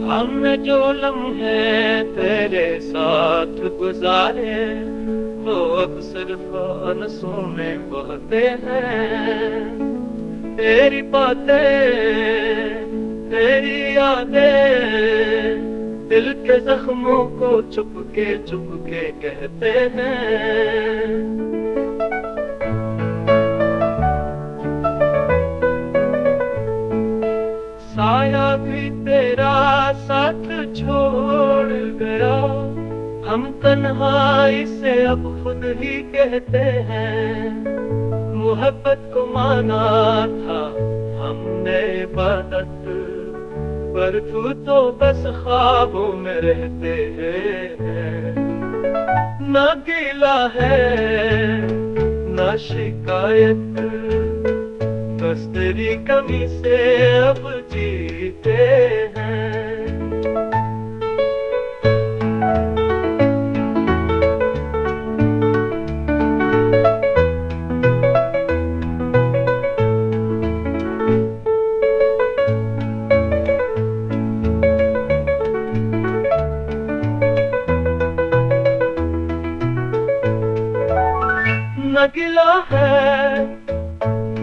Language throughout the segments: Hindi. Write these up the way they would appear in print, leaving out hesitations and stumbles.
हमने जो लम्हे तेरे साथ गुजारे वो अब सिर्फ अनसों में बहते हैं। तेरी बातें, तेरी यादें दिल के जख्मों को चुपके चुपके कहते हैं। साया भी तेरा साथ छोड़ गया, हम तन्हाई से अब खुद ही कहते हैं। मोहब्बत को माना था हमने इबादत, पर तू तो बस ख्वाबों में रहते हैं। ना गिला है ना शिकायत, बस तेरी कमी से अब जीते हैं। न गिला है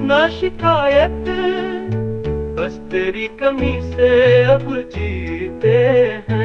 ना शिकायत, बस तेरी कमी से अब जीते हैं।